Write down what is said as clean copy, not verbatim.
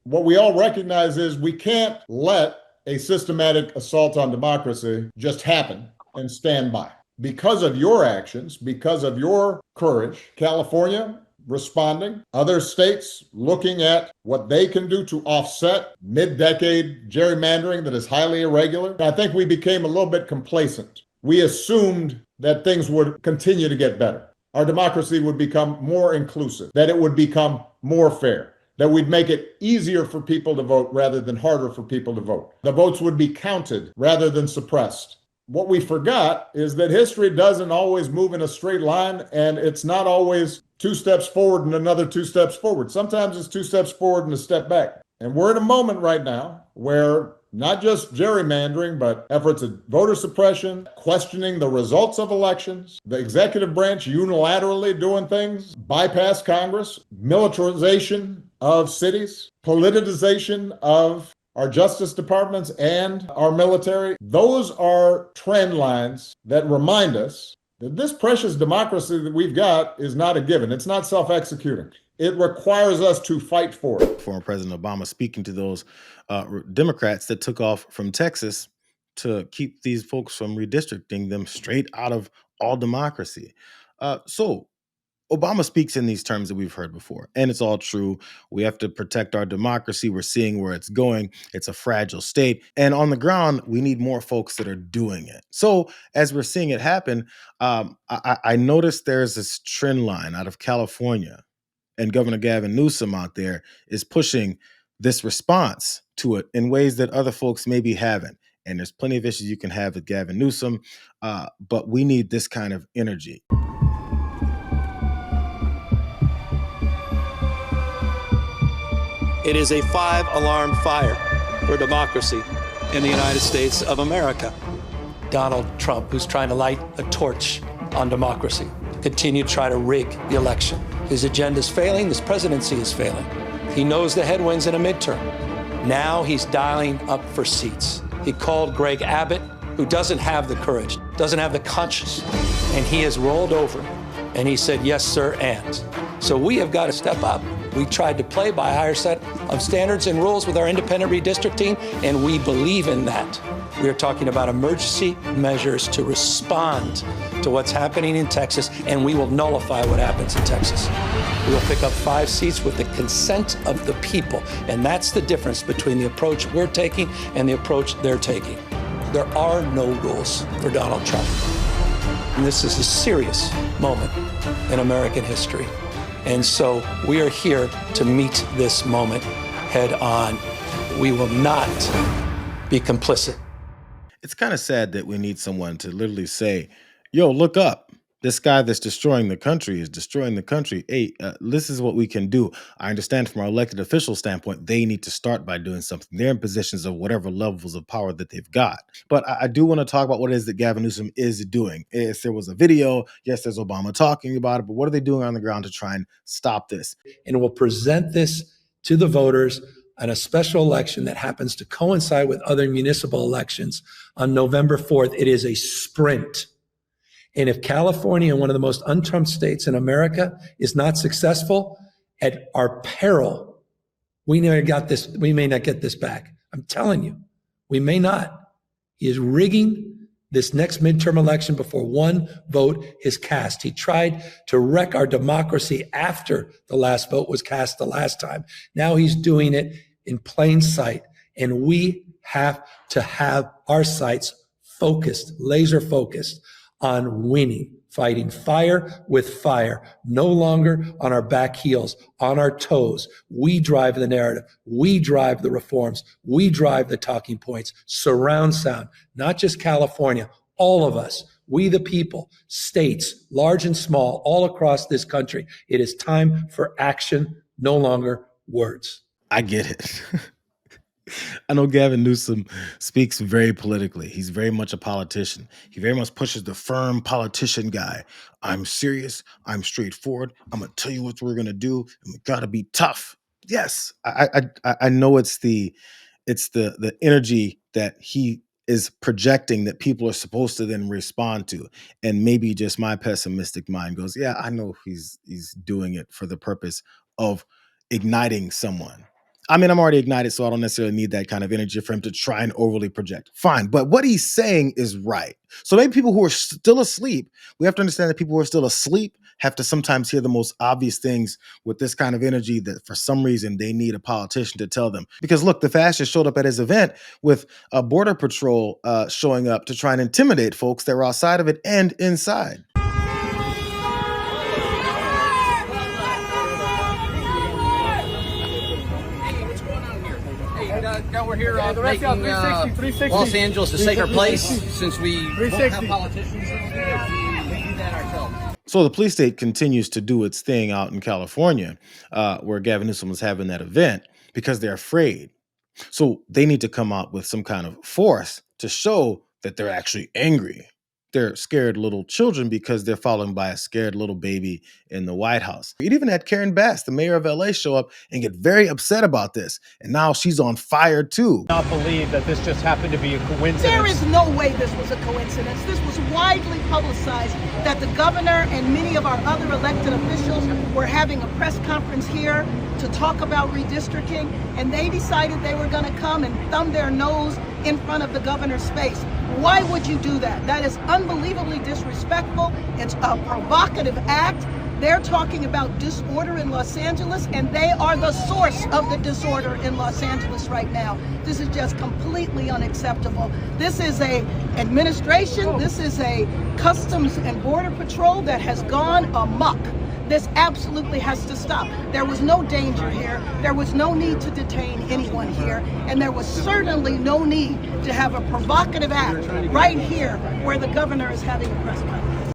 What we all recognize is we can't let a systematic assault on democracy just happen and stand by. Because of your actions, because of your courage, California responding, other states looking at what they can do to offset mid-decade gerrymandering that is highly irregular. I think we became a little bit complacent. We assumed that things would continue to get better. Our democracy would become more inclusive, that it would become more fair, that we'd make it easier for people to vote rather than harder for people to vote. The votes would be counted rather than suppressed. What we forgot is that history doesn't always move in a straight line, and it's not always 2 steps forward and another 2 steps forward. Sometimes it's 2 steps forward and a step back. And we're in a moment right now where not just gerrymandering, but efforts at voter suppression, questioning the results of elections, the executive branch unilaterally doing things, bypass Congress, militarization of cities, politicization of our justice departments and our military. Those are trend lines that remind us that this precious democracy that we've got is not a given. It's not self-executing. It requires us to fight for it. Former President Obama speaking to those Democrats that took off from Texas to keep these folks from redistricting them straight out of all democracy. So Obama speaks in these terms that we've heard before, and it's all true. We have to protect our democracy. We're seeing where it's going. It's a fragile state. And on the ground, we need more folks that are doing it. So as we're seeing it happen, I noticed there's this trend line out of California, and Governor Gavin Newsom out there is pushing this response to it in ways that other folks maybe haven't. And there's plenty of issues you can have with Gavin Newsom, but we need this kind of energy. It is a 5-alarm fire for democracy in the United States of America. Donald Trump, who's trying to light a torch on democracy, continue to try to rig the election. His agenda is failing. This presidency is failing. He knows the headwinds in a midterm. Now he's dialing up for seats. He called Greg Abbott, who doesn't have the courage, doesn't have the conscience, and he has rolled over and he said, yes, sir, and. So we have got to step up. We tried to play by a higher set of standards and rules with our independent redistricting, and we believe in that. We are talking about emergency measures to respond to what's happening in Texas, and we will nullify what happens in Texas. We will pick up 5 seats with the consent of the people, and that's the difference between the approach we're taking and the approach they're taking. There are no rules for Donald Trump. And this is a serious moment in American history. And so we are here to meet this moment head on. We will not be complicit. It's kind of sad that we need someone to literally say, yo, look up. This guy that's destroying the country is destroying the country. Hey, this is what we can do. I understand from our elected official standpoint, they need to start by doing something. They're in positions of whatever levels of power that they've got. But I do want to talk about what it is that Gavin Newsom is doing. Yes, there was a video. Yes, there's Obama talking about it. But what are they doing on the ground to try and stop this? And we'll present this to the voters on a special election that happens to coincide with other municipal elections on November 4th. It is a sprint. And if California, one of the most un-Trump states in America, is not successful, at our peril, we may not get this back. I'm telling you, we may not. He is rigging this next midterm election before one vote is cast. He tried to wreck our democracy after the last vote was cast the last time. Now he's doing it in plain sight. And we have to have our sights focused, laser focused on winning, fighting fire with fire, no longer on our back heels, on our toes. We drive the narrative. We drive the reforms. We drive the talking points, surround sound, not just California, all of us, we the people, states, large and small, all across this country. It is time for action, no longer words. I get it. I know Gavin Newsom speaks very politically. He's very much a politician. He very much pushes the firm politician guy. I'm serious. I'm straightforward. I'm going to tell you what we're going to do. And we got to be tough. Yes, I know it's the energy that he is projecting that people are supposed to then respond to. And maybe just my pessimistic mind goes, yeah, I know he's doing it for the purpose of igniting someone. I mean, I'm already ignited, so I don't necessarily need that kind of energy for him to try and overly project. Fine. But what he's saying is right. So maybe people who are still asleep, we have to understand that people who are still asleep have to sometimes hear the most obvious things with this kind of energy that for some reason they need a politician to tell them. Because look, the fascist showed up at his event with a border patrol showing up to try and intimidate folks that were outside of it and inside. Now we're here making Los Angeles a safer place since we won't have politicians. We do that ourselves. So the police state continues to do its thing out in California, where Gavin Newsom was having that event, because they're afraid. So they need to come out with some kind of force to show that they're actually angry. They're scared little children because they're followed by a scared little baby in the White House. It even had Karen Bass, the mayor of LA, show up and get very upset about this. And now she's on fire too. Not believe that this just happened to be a coincidence. There is no way this was a coincidence. This was widely publicized that the governor and many of our other elected officials were having a press conference here to talk about redistricting, and they decided they were going to come and thumb their nose in front of the governor's face. Why would you do that? That is unbelievably disrespectful. It's a provocative act. They're talking about disorder in Los Angeles, and they are the source of the disorder in Los Angeles right now. This is just completely unacceptable. This is a administration, this is a Customs and Border Patrol that has gone amok. This absolutely has to stop. There was no danger here. There was no need to detain anyone here. And there was certainly no need to have a provocative act right here where the governor is having a press conference.